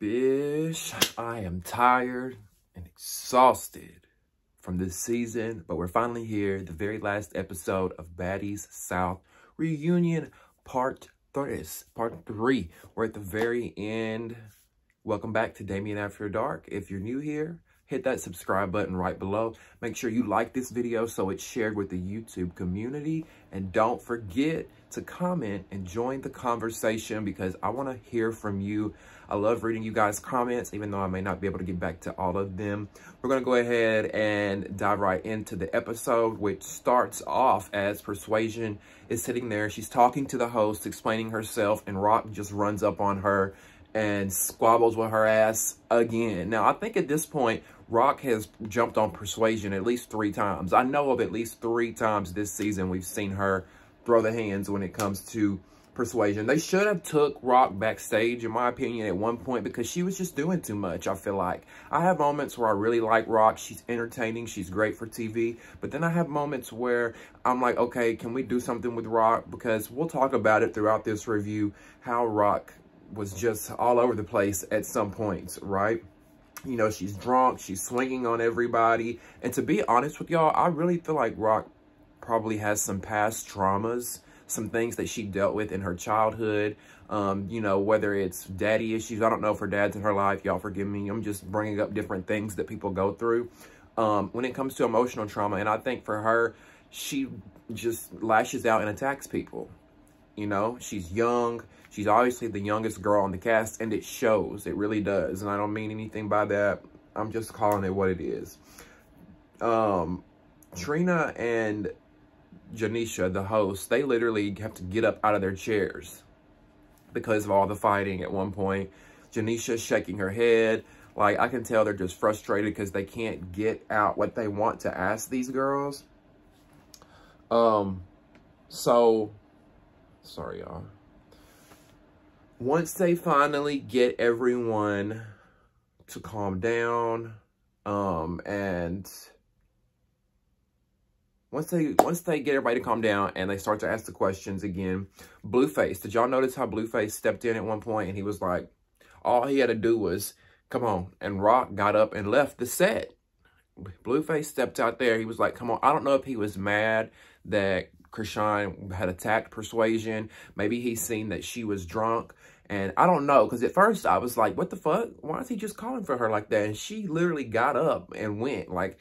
Bish, I am tired and exhausted from this season, but we're finally here, the very last episode of Baddies South Reunion Part 3. We're at the very end. Welcome back to Damien After Dark. If you're new here, hit that subscribe button right below. Make sure you like this video so it's shared with the YouTube community. And don't forget to comment and join the conversation because I want to hear from you. I love reading you guys' comments, even though I may not be able to get back to all of them. We're going to go ahead and dive right into the episode, which starts off as Persuasion is sitting there. She's talking to the host, explaining herself, and Roc just runs up on her and squabbles with her ass again. Now, I think at this point, Roc has jumped on Persuasion at least 3 times. I know of at least 3 times this season we've seen her throw the hands when it comes to Persuasion. They should have took Roc backstage, in my opinion, at one point because she was just doing too much, I feel like. I have moments where I really like Roc. She's entertaining. She's great for TV. But then I have moments where I'm like, okay, can we do something with Roc? Because we'll talk about it throughout this review, how Roc was just all over the place at some points, right? You know, she's drunk. She's swinging on everybody. And to be honest with y'all, I really feel like Roc probably has some past traumas, some things that she dealt with in her childhood, you know, whether it's daddy issues. I don't know if her dad's in her life. Y'all forgive me. I'm just bringing up different things that people go through when it comes to emotional trauma. And I think for her, she just lashes out and attacks people. You know, she's young. She's obviously the youngest girl on the cast, and it shows. It really does. And I don't mean anything by that. I'm just calling it what it is. Trina and Janisha, the host, they literally have to get up out of their chairs because of all the fighting at one point. Janisha's shaking her head. Like, I can tell they're just frustrated because they can't get out what they want to ask these girls. Sorry, y'all. Once they finally get everyone to calm down, and once they get everybody to calm down and they start to ask the questions again, Blueface, did y'all notice how Blueface stepped in at one point and he was like, all he had to do was, come on, and Roc got up and left the set. Blueface stepped out there. He was like, come on. I don't know if he was mad that Chrisean had attacked Persuasion. Maybe he's seen that she was drunk. And I don't know, because at first I was like, what the fuck? Why is he just calling for her like that? And she literally got up and went, like,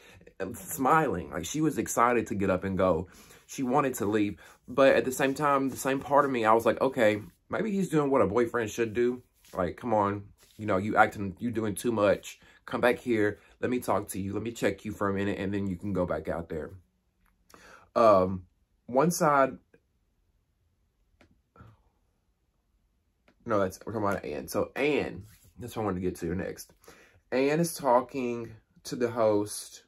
smiling. Like, she was excited to get up and go. She wanted to leave. But at the same time, the same part of me, I was like, okay, maybe he's doing what a boyfriend should do. Like, come on, you know, you doing too much. Come back here. Let me talk to you. Let me check you for a minute, and then you can go back out there. One side... No, we're talking about Anne. So Anne, that's what I wanted to get to next. Anne is talking to the host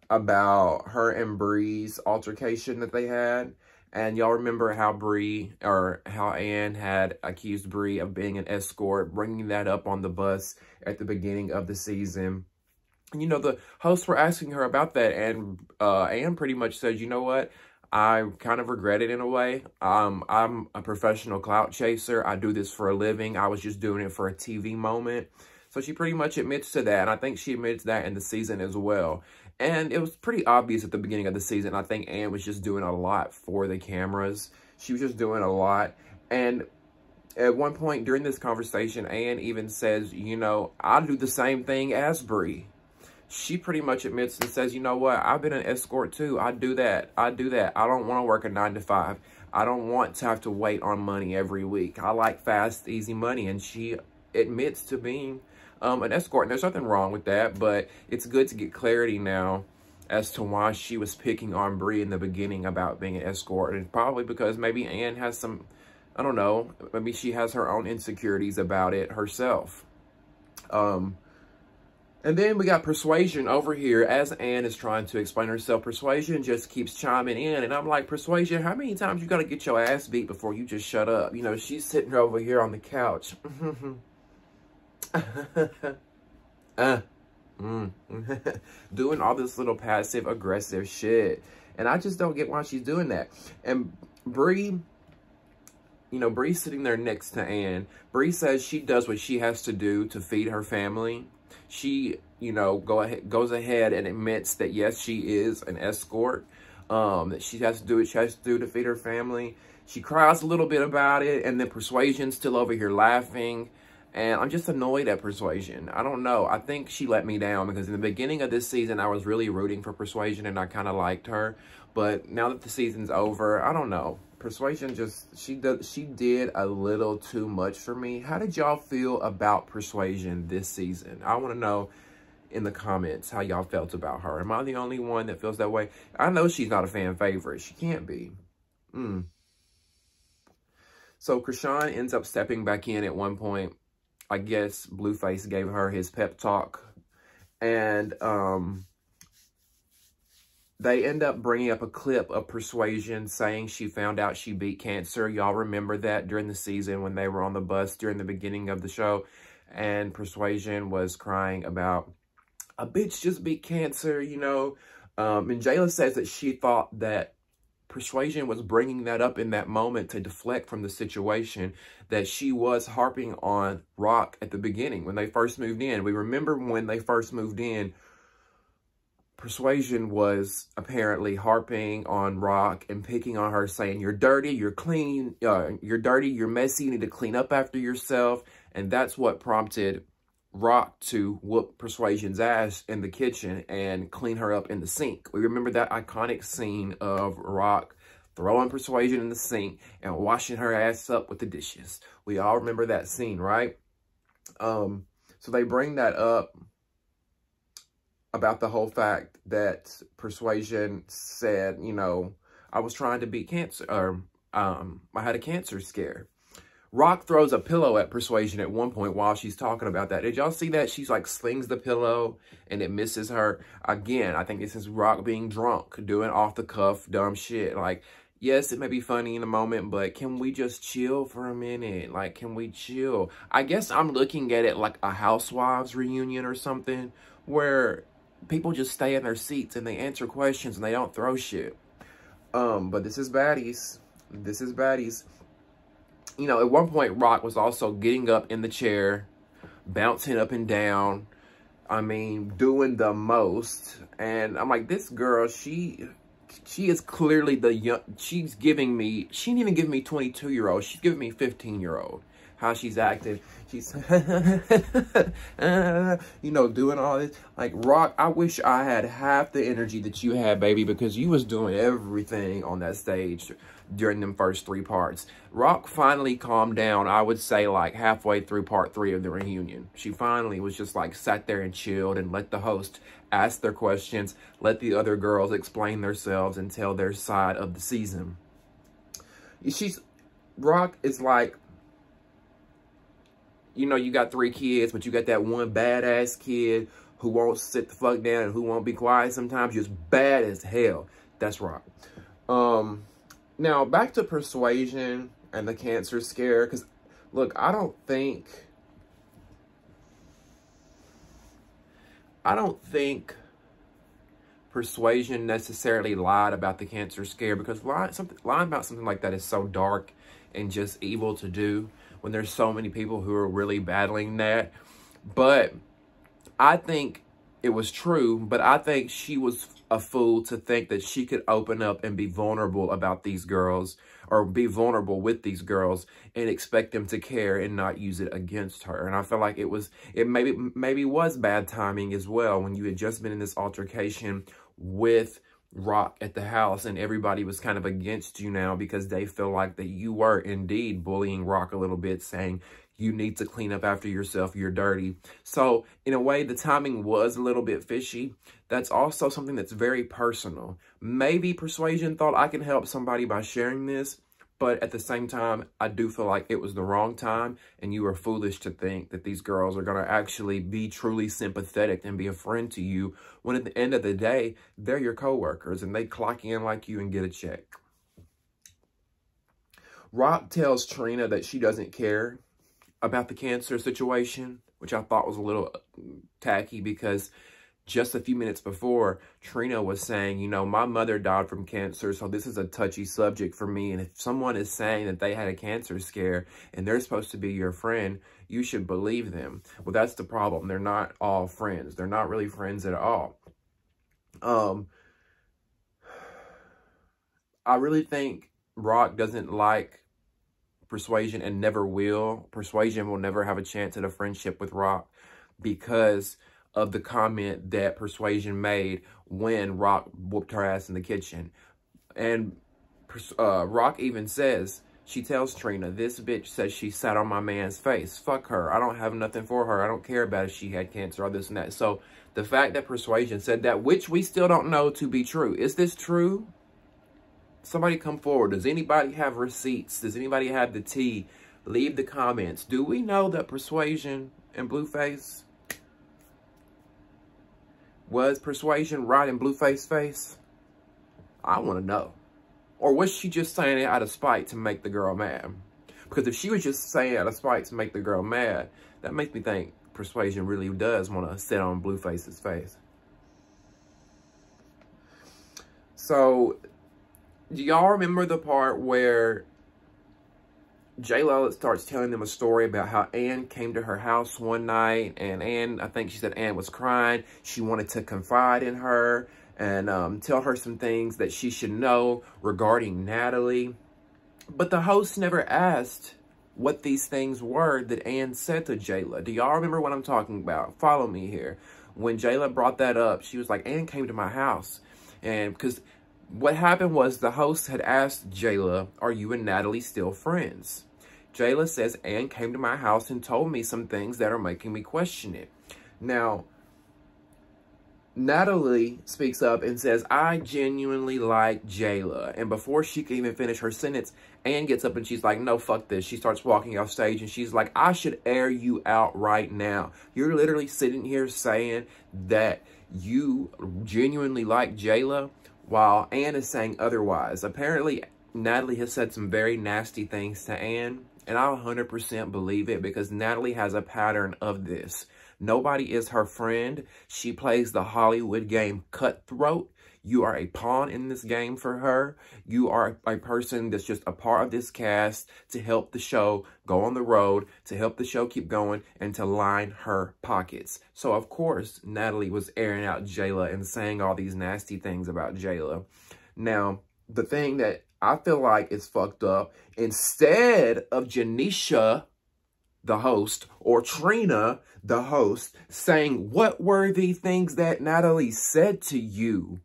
about her and Bree's altercation that they had. And y'all remember how how Anne had accused Bree of being an escort, bringing that up on the bus at the beginning of the season. And, you know, the hosts were asking her about that. And Anne pretty much said, you know what? I kind of regret it in a way. I'm a professional clout chaser. I do this for a living. I was just doing it for a TV moment. So she pretty much admits to that. And I think she admits that in the season as well. And it was pretty obvious at the beginning of the season. I think Anne was just doing a lot for the cameras. She was just doing a lot. And at one point during this conversation, Anne even says, you know, I do the same thing as Bree. She pretty much admits and says, you know what? I've been an escort too. I do that. I don't want to work a 9 to 5. I don't want to have to wait on money every week. I like fast, easy money. And she admits to being an escort. And there's nothing wrong with that. But it's good to get clarity now as to why she was picking on Bree in the beginning about being an escort. And probably because maybe Anne has some, I don't know, maybe she has her own insecurities about it herself. And then we got Persuasion over here as Anne is trying to explain herself. Persuasion just keeps chiming in. And I'm like, Persuasion, how many times you got to get your ass beat before you just shut up? You know, she's sitting over here on the couch. Doing all this little passive aggressive shit. And I just don't get why she's doing that. And Bree you know, Bree's sitting there next to Ann. Bree says she does what she has to do to feed her family. She, you know, goes ahead and admits that, yes, she is an escort. That she has to do what she has to do to feed her family. She cries a little bit about it, and then Persuasion's still over here laughing. And I'm just annoyed at Persuasion. I don't know. I think she let me down because in the beginning of this season, I was really rooting for Persuasion and I kind of liked her. But now that the season's over, I don't know. Persuasion just, she did a little too much for me. How did y'all feel about Persuasion this season? I want to know in the comments how y'all felt about her. Am I the only one that feels that way? I know she's not a fan favorite. She can't be. So Chrisean ends up stepping back in at one point. I guess Blueface gave her his pep talk. And they end up bringing up a clip of Persuasion saying she found out she beat cancer. Y'all remember that during the season when they were on the bus during the beginning of the show. And Persuasion was crying about, a bitch just beat cancer, you know. And Jayla says that she thought that Persuasion was bringing that up in that moment to deflect from the situation, that she was harping on Roc at the beginning when they first moved in. We remember when they first moved in, Persuasion was apparently harping on Roc and picking on her, saying, you're dirty, you're clean, you're dirty, you're messy, you need to clean up after yourself. And that's what prompted Roc to whoop Persuasion's ass in the kitchen and clean her up in the sink. We remember that iconic scene of Roc throwing Persuasion in the sink and washing her ass up with the dishes. We all remember that scene, right? So they bring that up about the whole fact that Persuasion said, you know, I was trying to beat cancer, or I had a cancer scare. Roc throws a pillow at Persuasion at one point while she's talking about that. Did y'all see that? She's like slings the pillow and it misses her. Again, I think this is Roc being drunk, doing off the cuff, dumb shit. Like, yes, it may be funny in the moment, but can we just chill for a minute? Like, can we chill? I guess I'm looking at it like a Housewives reunion or something where people just stay in their seats and they answer questions and they don't throw shit. But this is Baddies. This is Baddies. You know, at one point, Roc was also getting up in the chair, bouncing up and down. I mean, doing the most. And I'm like, this girl, she is clearly the young, she's giving me, she didn't even give me 22-year-old. She's giving me 15-year-old. How she's acting. She's, you know, doing all this. Like, Roc, I wish I had half the energy that you had, baby, because you was doing everything on that stage during them first 3 parts. Roc finally calmed down, I would say, like, halfway through part 3 of the reunion. She finally was just, like, sat there and chilled and let the host ask their questions, let the other girls explain themselves and tell their side of the season. Roc is like, you know, you got 3 kids, but you got that one badass kid who won't sit the fuck down and who won't be quiet sometimes. Just bad as hell. That's Roc. Now, back to Persuasion and the cancer scare. Because, look, I don't think Persuasion necessarily lied about the cancer scare, because lying about something like that is so dark and just evil to do when there's so many people who are really battling that. But I think it was true, but I think she was a fool to think that she could open up and be vulnerable about these girls, or be vulnerable with these girls and expect them to care and not use it against her. And I feel like it maybe was bad timing as well, when you had just been in this altercation with Roc at the house and everybody was kind of against you now because they feel like that you were indeed bullying Roc a little bit, saying you need to clean up after yourself, you're dirty. So in a way, the timing was a little bit fishy. That's also something that's very personal. Maybe Persuasion thought I can help somebody by sharing this, but at the same time, I do feel like it was the wrong time, and you were foolish to think that these girls are going to actually be truly sympathetic and be a friend to you, when at the end of the day, they're your coworkers and they clock in like you and get a check. Roc tells Trina that she doesn't care about the cancer situation, which I thought was a little tacky, because just a few minutes before, Trina was saying, you know, my mother died from cancer, so this is a touchy subject for me. And if someone is saying that they had a cancer scare and they're supposed to be your friend, you should believe them. Well, that's the problem. They're not all friends. They're not really friends at all. I really think Roc doesn't like Persuasion and never will. Persuasion will never have a chance at a friendship with Roc because of the comment that Persuasion made when Roc whooped her ass in the kitchen. And Roc even says, she tells Trina, this bitch says she sat on my man's face. Fuck her. I don't have nothing for her. I don't care about if she had cancer or this and that. So the fact that Persuasion said that, which we still don't know to be true. Is this true? Somebody come forward. Does anybody have receipts? Does anybody have the tea? Leave the comments. Do we know that Persuasion and Blueface... Was Persuasion right in Blueface's face? I want to know. Or was she just saying it out of spite to make the girl mad? Because if she was just saying it out of spite to make the girl mad, that makes me think Persuasion really does want to sit on Blueface's face. So, do y'all remember the part where Jayla starts telling them a story about how Ann came to her house one night, and Ann, I think she said Ann was crying. She wanted to confide in her and tell her some things that she should know regarding Natalie. But the host never asked what these things were that Ann said to Jayla. Do y'all remember what I'm talking about? Follow me here. When Jayla brought that up, she was like, Ann came to my house. And because what happened was the host had asked Jayla, are you and Natalie still friends? Jayla says, Ann came to my house and told me some things that are making me question it. Now, Natalie speaks up and says, I genuinely like Jayla. And before she can even finish her sentence, Ann gets up and she's like, no, fuck this. She starts walking off stage and she's like, I should air you out right now. You're literally sitting here saying that you genuinely like Jayla while Ann is saying otherwise. Apparently, Natalie has said some very nasty things to Ann. And I 100% believe it because Natalie has a pattern of this. Nobody is her friend. She plays the Hollywood game cutthroat. You are a pawn in this game for her. You are a person that's just a part of this cast to help the show go on the road, to help the show keep going, and to line her pockets. So, of course, Natalie was airing out Jayla and saying all these nasty things about Jayla. Now, the thing that I feel like is fucked up, instead of Janisha, the host, or Trina, the host, saying, what were the things that Natalie said to you?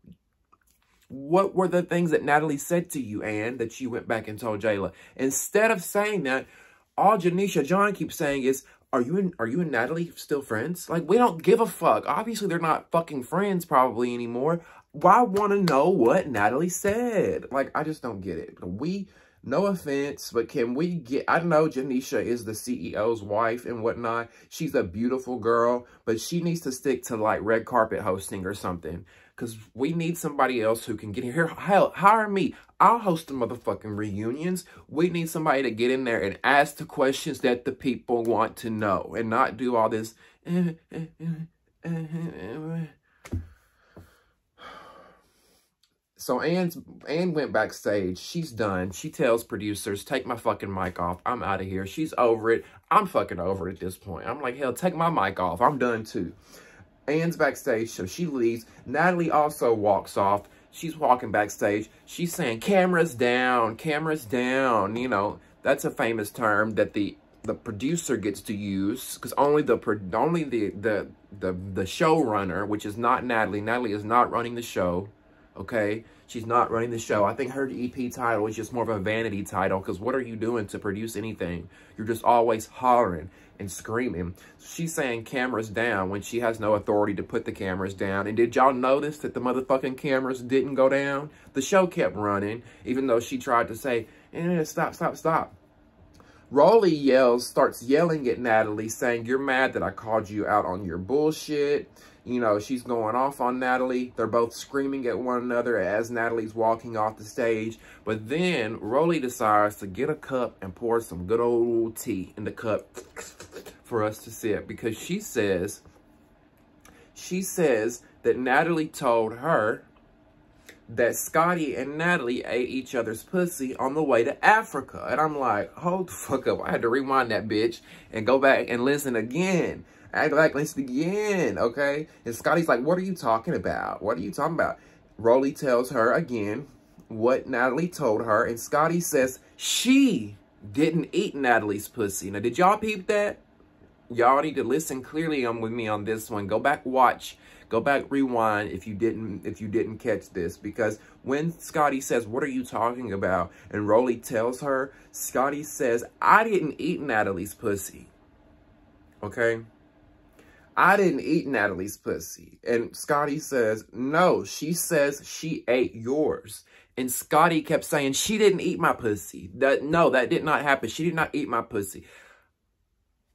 What were the things that Natalie said to you, Ann, that you went back and told Jayla? Instead of saying that, all Janisha John keeps saying is, are you and Natalie still friends? Like, we don't give a fuck. Obviously, they're not fucking friends probably anymore. Why want to know what Natalie said? Like, I just don't get it. No offense, but can we get... I know Janisha is the CEO's wife and whatnot. She's a beautiful girl, but she needs to stick to, like, red carpet hosting or something. Because we need somebody else who can get in here. Hell, hire me. I'll host the motherfucking reunions. We need somebody to get in there and ask the questions that the people want to know. And not do all this... So Ann went backstage. She's done. She tells producers, take my fucking mic off. I'm out of here. She's over it. I'm fucking over it at this point. I'm like, hell, take my mic off. I'm done too. Ann's backstage, so she leaves. Natalie also walks off. She's walking backstage. She's saying, cameras down, cameras down. You know, that's a famous term that the producer gets to use because only the showrunner, which is not Natalie. Natalie is not running the show. Okay, she's not running the show. I think her EP title is just more of a vanity title because what are you doing to produce anything? You're just always hollering and screaming. She's saying cameras down when she has no authority to put the cameras down. And did y'all notice that the motherfucking cameras didn't go down? The show kept running, even though she tried to say, stop, stop, stop. Rollie starts yelling at Natalie, saying, you're mad that I called you out on your bullshit. You know, she's going off on Natalie. They're both screaming at one another as Natalie's walking off the stage. But then Rollie decides to get a cup and pour some good old tea in the cup for us to sip. Because she says She says that Natalie told her that Scotty and Natalie ate each other's pussy on the way to Africa. And I'm like, hold the fuck up. I had to rewind that bitch and go back and listen again. I had to go back and listen again, okay? And Scotty's like, what are you talking about? What are you talking about? Rollie tells her again what Natalie told her. And Scotty says she didn't eat Natalie's pussy. Now, did y'all peep that? Y'all need to listen clearly with me on this one. Go back, watch. Go back, rewind if you didn't catch this. Because when Scotty says, what are you talking about? And Rollie tells her, Scotty says, I didn't eat Natalie's pussy. Okay? I didn't eat Natalie's pussy. And Scotty says, no, she says she ate yours. And Scotty kept saying, she didn't eat my pussy. No, that did not happen. She did not eat my pussy.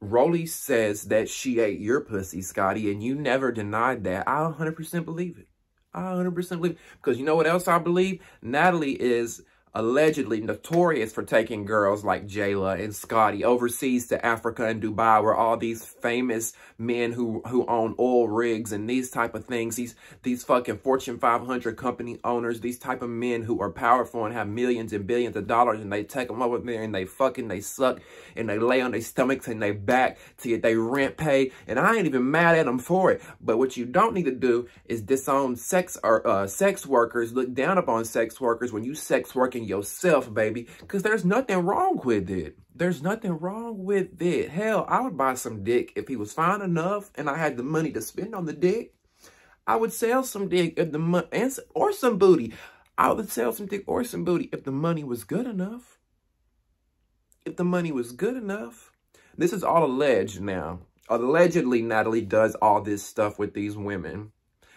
Rollie says that she ate your pussy, Scotty, and you never denied that. I 100% believe it. I 100% believe it. Because you know what else I believe? Natalie is allegedly notorious for taking girls like Jayla and Scotty overseas to Africa and Dubai, where all these famous men who own oil rigs and these type of things, these fucking Fortune 500 company owners, these type of men who are powerful and have millions and billions of dollars, and they take them over there and they suck and they lay on their stomachs and they back to get their rent paid. And I ain't even mad at them for it. But what you don't need to do is disown sex workers, look down upon sex workers when you sex working yourself, baby, because there's nothing wrong with it. There's nothing wrong with it. Hell, I would buy some dick if he was fine enough and I had the money to spend on the dick. I would sell some dick if the or some booty. I would sell some dick or some booty if the money was good enough. If the money was good enough. This is all alleged now. Allegedly, Natalie does all this stuff with these women.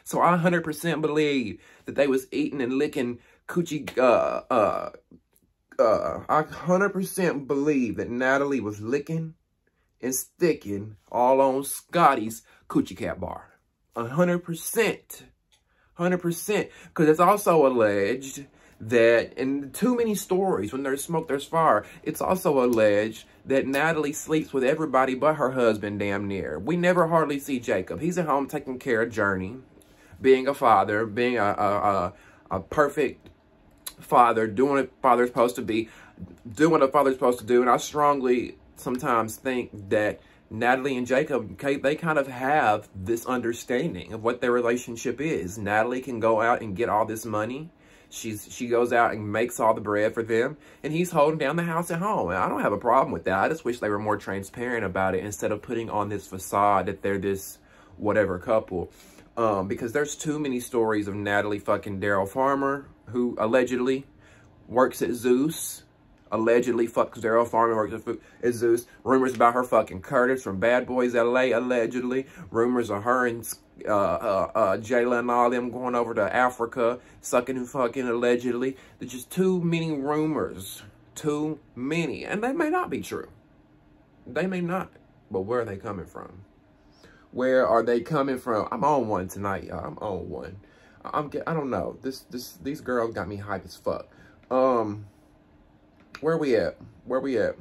So I 100% believe that they was eating and licking coochie, I 100% believe that Natalie was licking and sticking all on Scotty's coochie cat bar. 100%. 100%. Because it's also alleged that in too many stories, when there's smoke, there's fire. It's also alleged that Natalie sleeps with everybody but her husband damn near. We never hardly see Jacob. He's at home taking care of Journey, being a father, being a perfect father, doing what a father's supposed to be, doing what a father's supposed to do. And I strongly sometimes think that Natalie and Jacob, they kind of have this understanding of what their relationship is. Natalie can go out and get all this money. She goes out and makes all the bread for them, and he's holding down the house at home. And I don't have a problem with that. I just wish they were more transparent about it instead of putting on this facade that they're this whatever couple. Because there's too many stories of Natalie fucking Daryl Farmer, who allegedly works at Zeus. Allegedly fucks Daryl Farmer, works at Zeus. Rumors about her fucking Curtis from Bad Boys LA, allegedly. Rumors of her and Jayla and all them going over to Africa, sucking and fucking, allegedly. There's just too many rumors. Too many. And they may not be true. They may not. But where are they coming from? Where are they coming from? I'm on one tonight, y'all. I'm on one. I don't know. These girls got me hype as fuck. Where we at? Where we at?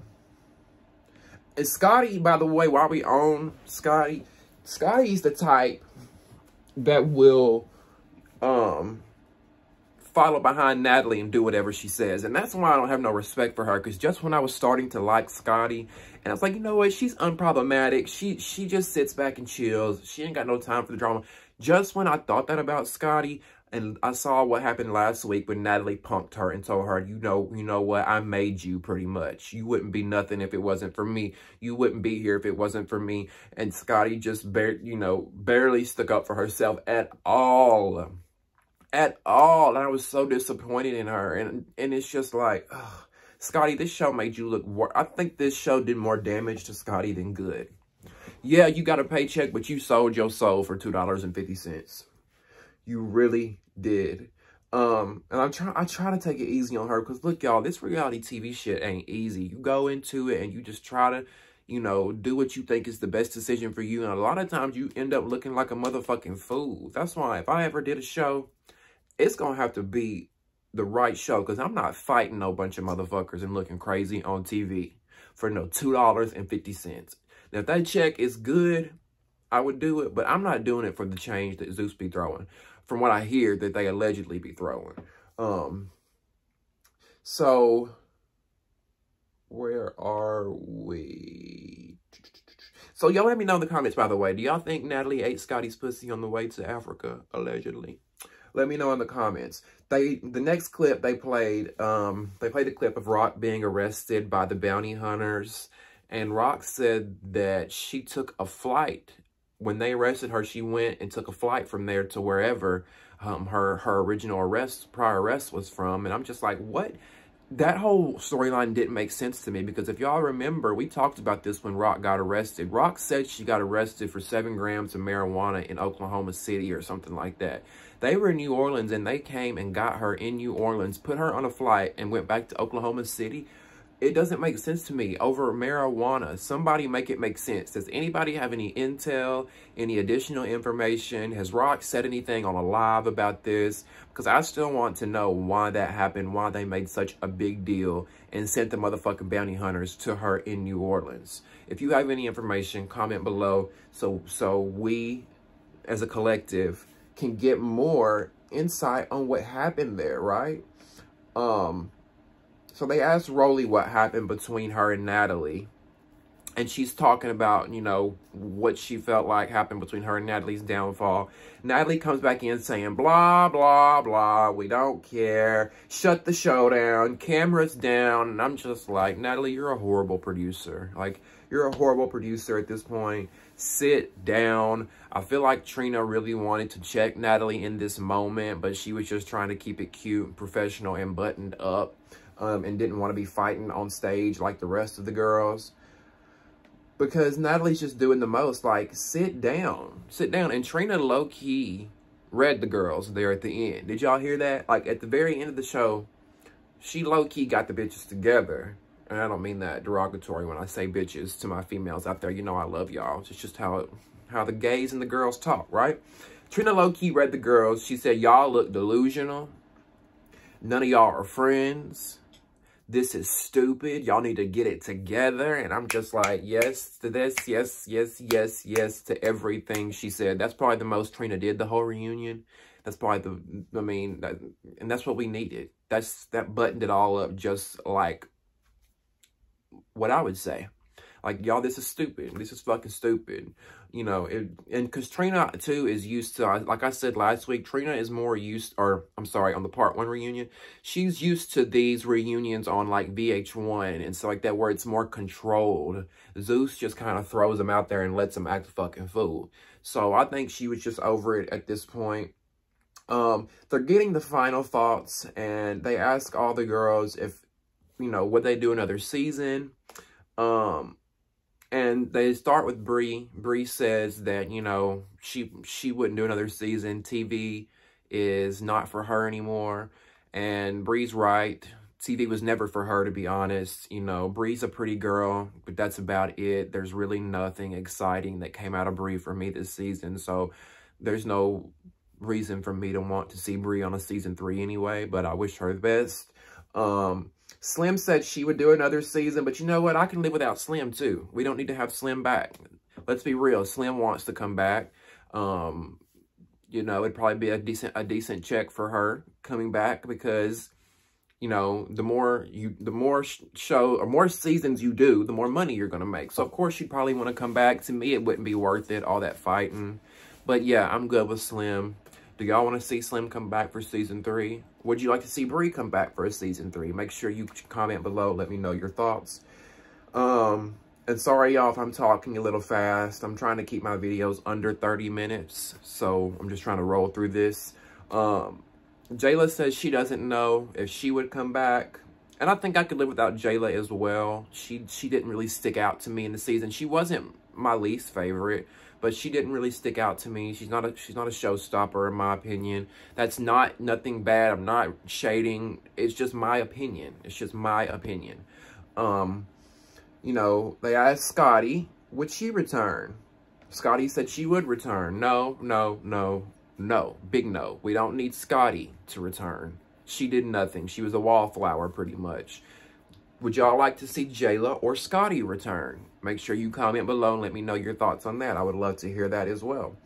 Is Scotty, by the way, while we on Scotty, Scotty's the type that will follow behind Natalie and do whatever she says. And that's why I don't have no respect for her. Because just when I was starting to like Scotty, and I was like, you know what? She's unproblematic. She just sits back and chills. She ain't got no time for the drama. Just when I thought that about Scotty, and I saw what happened last week when Natalie punked her and told her, you know what? I made you pretty much. You wouldn't be nothing if it wasn't for me. You wouldn't be here if it wasn't for me. And Scotty just barely stuck up for herself at all. At all. And I was so disappointed in her. And it's just like, ugh, Scotty, this show made you look worse. I think this show did more damage to Scotty than good. Yeah, you got a paycheck, but you sold your soul for $2.50. You really did. And I try to take it easy on her, because look, y'all, this reality TV shit ain't easy. You go into it and you just try to, do what you think is the best decision for you. And a lot of times you end up looking like a motherfucking fool. That's why if I ever did a show, it's going to have to be the right show, because I'm not fighting no bunch of motherfuckers and looking crazy on TV for no $2.50. Now, if that check is good, I would do it, but I'm not doing it for the change that Zeus be throwing, from what I hear that they allegedly be throwing. So where are we? So y'all let me know in the comments, by the way. Do y'all think Natalie ate Scotty's pussy on the way to Africa, allegedly? Let me know in the comments. The next clip they played a clip of Roc being arrested by the bounty hunters. And Roc said that she took a flight. When they arrested her, she went and took a flight from there to wherever her original prior arrest was from. And I'm just like, what? That whole storyline didn't make sense to me, because if y'all remember, we talked about this when Roc got arrested. Roc said she got arrested for 7 grams of marijuana in Oklahoma City or something like that. They were in New Orleans, and they came and got her in New Orleans, put her on a flight, and went back to Oklahoma City. It doesn't make sense to me. Over marijuana, somebody make it make sense. Does anybody have any intel, any additional information? Has Roc said anything on a live about this? Because I still want to know why that happened, why they made such a big deal and sent the motherfucking bounty hunters to her in New Orleans. If you have any information, comment below so we, as a collective, can get more insight on what happened there, right? So they asked Rollie what happened between her and Natalie. And she's talking about, you know, what she felt like happened between her and Natalie's downfall. Natalie comes back in saying, blah, blah, blah, we don't care. Shut the show down. Cameras down. And I'm just like, Natalie, you're a horrible producer. Like, you're a horrible producer at this point. Sit down. I feel like Trina really wanted to check Natalie in this moment, but she was just trying to keep it cute, professional, and buttoned up. And didn't want to be fighting on stage like the rest of the girls. Because Natalie's just doing the most. Like, sit down. Sit down. And Trina low-key read the girls there at the end. Did y'all hear that? Like, at the very end of the show, she low-key got the bitches together. And I don't mean that derogatory when I say bitches to my females out there. You know I love y'all. It's just how the gays and the girls talk, right? Trina low-key read the girls. She said, y'all look delusional. None of y'all are friends. This is stupid. Y'all need to get it together. And I'm just like, yes to this. Yes, yes, yes, yes to everything she said. That's probably the most Trina did the whole reunion. That's probably and that's what we needed. That buttoned it all up just like what I would say. Like, y'all, this is stupid. This is fucking stupid. You know, and because Trina, too, is used to, like I said last week, Trina is more used, or I'm sorry, on the part 1 reunion, she's used to these reunions on, like, VH1 and stuff like that, where it's more controlled. Zeus just kind of throws them out there and lets them act a fucking fool. So I think she was just over it at this point. They're getting the final thoughts, and they ask all the girls if, you know, would they do another season? And they start with Bree. Bree says that, you know, she wouldn't do another season. TV is not for her anymore. And Bree's right. TV was never for her, to be honest. You know, Bree's a pretty girl, but that's about it. There's really nothing exciting that came out of Bree for me this season. So there's no reason for me to want to see Bree on a season 3 anyway, but I wish her the best. Slim said she would do another season, but you know what? I can live without Slim, too. We don't need to have Slim back. Let's be real. Slim wants to come back. You know, it'd probably be a decent check for her coming back because, you know, the more seasons you do, the more money you're going to make. So, of course, she'd probably want to come back. To me, it wouldn't be worth it, all that fighting. But, yeah, I'm good with Slim. Do y'all want to see Slim come back for season 3? Would you like to see Bree come back for a season 3? Make sure you comment below. Let me know your thoughts. And sorry, y'all, if I'm talking a little fast. I'm trying to keep my videos under 30 minutes. So I'm just trying to roll through this. Jayla says she doesn't know if she would come back. And I think I could live without Jayla as well. She didn't really stick out to me in the season. She wasn't my least favorite, but she didn't really stick out to me. She's not a showstopper, in my opinion. That's nothing bad. I'm not shading. It's just my opinion. It's just my opinion. You know, they asked Scotty, would she return? Scotty said she would return. No, no, no, no. Big no. We don't need Scotty to return. She did nothing. She was a wallflower, pretty much. Would y'all like to see Jayla or Scotty return? Make sure you comment below and let me know your thoughts on that. I would love to hear that as well.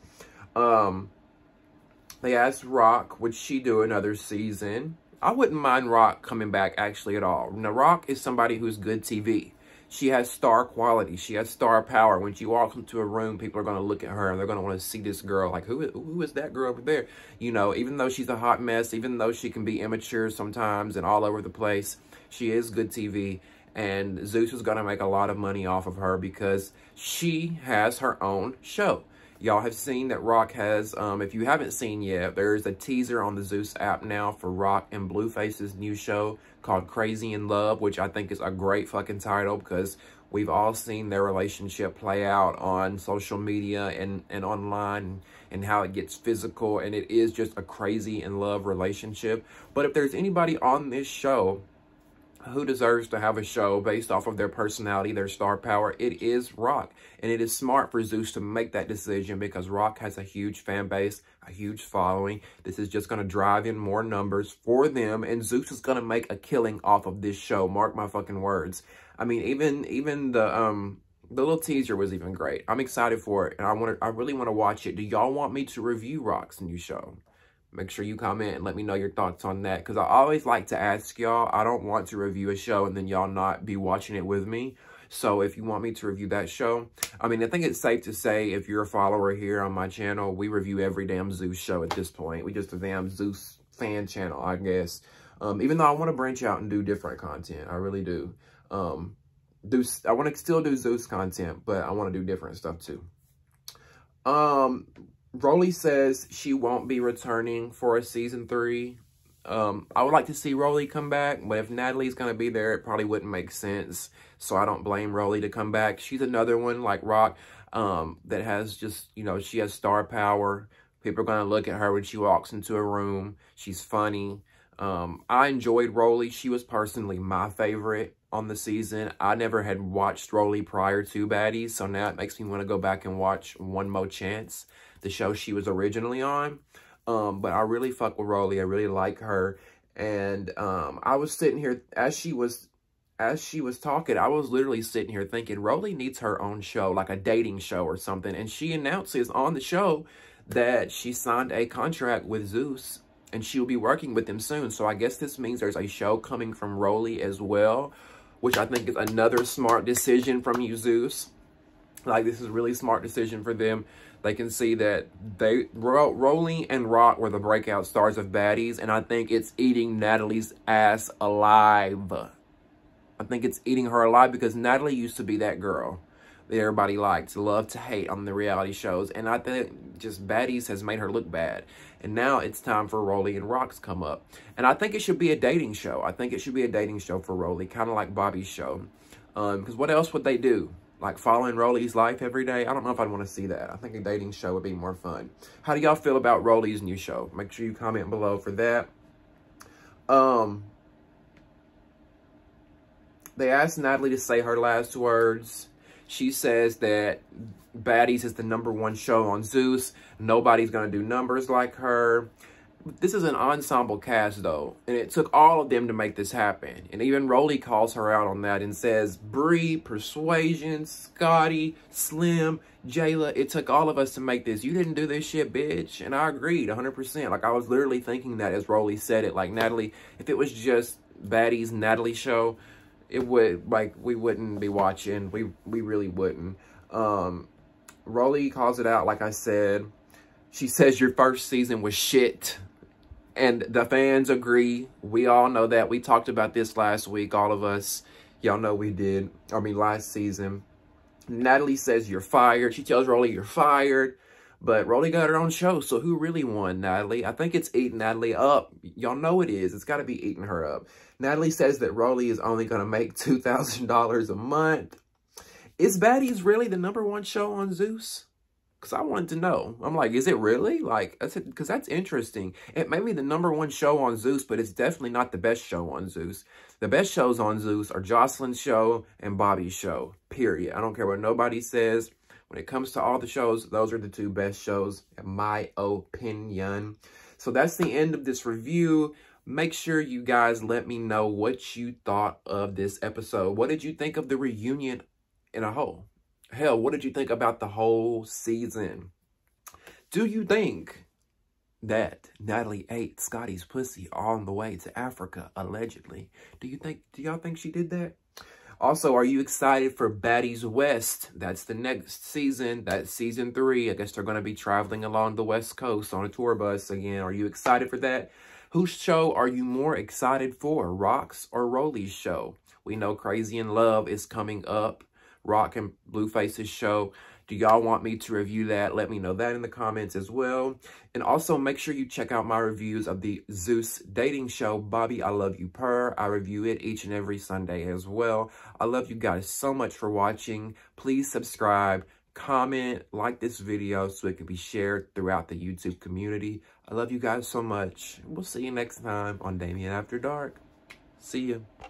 They asked Roc, would she do another season? I wouldn't mind Roc coming back actually at all. Now, Roc is somebody who's good TV. She has star quality. She has star power. When she walks into a room, people are going to look at her and they're going to want to see this girl. Like, who is that girl over there? You know, even though she's a hot mess, even though she can be immature sometimes and all over the place, she is good TV. And Zeus is going to make a lot of money off of her because she has her own show. Y'all have seen that Roc has, if you haven't seen yet, there's a teaser on the Zeus app now for Roc and Blueface's new show called Crazy in Love, which I think is a great fucking title because we've all seen their relationship play out on social media and online and how it gets physical, and it is just a crazy in love relationship. But if there's anybody on this show who deserves to have a show based off of their personality, their star power, it is Roc. And it is smart for Zeus to make that decision because Roc has a huge fan base, a huge following. This is just going to drive in more numbers for them, and Zeus is going to make a killing off of this show. Mark my fucking words. I mean, even the little teaser was even great. I'm excited for it, and I really want to watch it. Do y'all want me to review Roc's new show? Make sure you comment and let me know your thoughts on that. Because I always like to ask y'all. I don't want to review a show and then y'all not be watching it with me. So if you want me to review that show, I mean, I think it's safe to say if you're a follower here on my channel, we review every damn Zeus show at this point. We just a damn Zeus fan channel, I guess. Even though I want to branch out and do different content. I really do. I want to still do Zeus content, but I want to do different stuff too. Rollie says she won't be returning for a season 3. I would like to see Rollie come back, but if Natalie's going to be there, it probably wouldn't make sense. So I don't blame Rollie to come back. She's another one like Roc that has just, you know, she has star power. People are going to look at her when she walks into a room. She's funny. I enjoyed Rollie. She was personally my favorite on the season. I never had watched Rollie prior to Baddies, so now it makes me want to go back and watch One More Chance, the show she was originally on. But I really fuck with Rollie. I really like her. And I was sitting here as she was talking, I was literally sitting here thinking Rollie needs her own show, like a dating show or something. And she announces on the show that she signed a contract with Zeus and she'll be working with them soon. So I guess this means there's a show coming from Rollie as well, which I think is another smart decision from you, Zeus. Like, this is a really smart decision for them. They can see that Rollie and Roc were the breakout stars of Baddies, and I think it's eating Natalie's ass alive. I think it's eating her alive because Natalie used to be that girl that everybody liked, love to hate on the reality shows, and I think just Baddies has made her look bad. And now it's time for Rollie and Roc to come up. And I think it should be a dating show. I think it should be a dating show for Rollie, kind of like Bobby's show. Because what else would they do? Like following Rollie's life every day? I don't know if I'd want to see that. I think a dating show would be more fun. How do y'all feel about Rollie's new show? Make sure you comment below for that. They asked Natalie to say her last words. She says that Baddies is the #1 show on Zeus. Nobody's going to do numbers like her. This is an ensemble cast, though, and it took all of them to make this happen. And even Rollie calls her out on that and says, Bree, Persuasion, Scotty, Slim, Jayla, it took all of us to make this. You didn't do this shit, bitch. And I agreed 100%. Like, I was literally thinking that as Rollie said it. Like, Natalie, if it was just Baddies' Natalie show, it would, like, we wouldn't be watching. We really wouldn't. Rollie calls it out, like I said. She says your first season was shit. And the fans agree. We all know that. We talked about this last week, all of us. Y'all know we did. I mean, last season. Natalie says you're fired. She tells Rollie you're fired. But Rollie got her own show, so who really won, Natalie? I think it's eating Natalie up. Y'all know it is. It's got to be eating her up. Natalie says that Rollie is only going to make $2,000 a month. Is Baddies really the #1 show on Zeus? Because I wanted to know. I'm like, is it really? Like, because that's interesting. It may be the #1 show on Zeus, but it's definitely not the best show on Zeus. The best shows on Zeus are Jocelyn's show and Bobby's show, period. I don't care what nobody says. When it comes to all the shows, those are the 2 best shows, in my opinion. So that's the end of this review. Make sure you guys let me know what you thought of this episode. What did you think of the reunion in a whole? Hell, what did you think about the whole season? Do you think that Natalie ate Scotty's pussy on the way to Africa, allegedly? Do y'all think she did that? Also, are you excited for Baddies West? That's the next season. That's season 3. I guess they're going to be traveling along the West Coast on a tour bus again. Are you excited for that? Whose show are you more excited for, Roc's or Rollie's show? We know Crazy in Love is coming up, Roc and Blueface's show. Do y'all want me to review that? Let me know that in the comments as well. And also make sure you check out my reviews of the Zeus dating show, Bobby, I Love You Per. I review it each and every Sunday as well. I love you guys so much for watching. Please subscribe, comment, like this video so it can be shared throughout the YouTube community. I love you guys so much. We'll see you next time on Damien After Dark. See ya.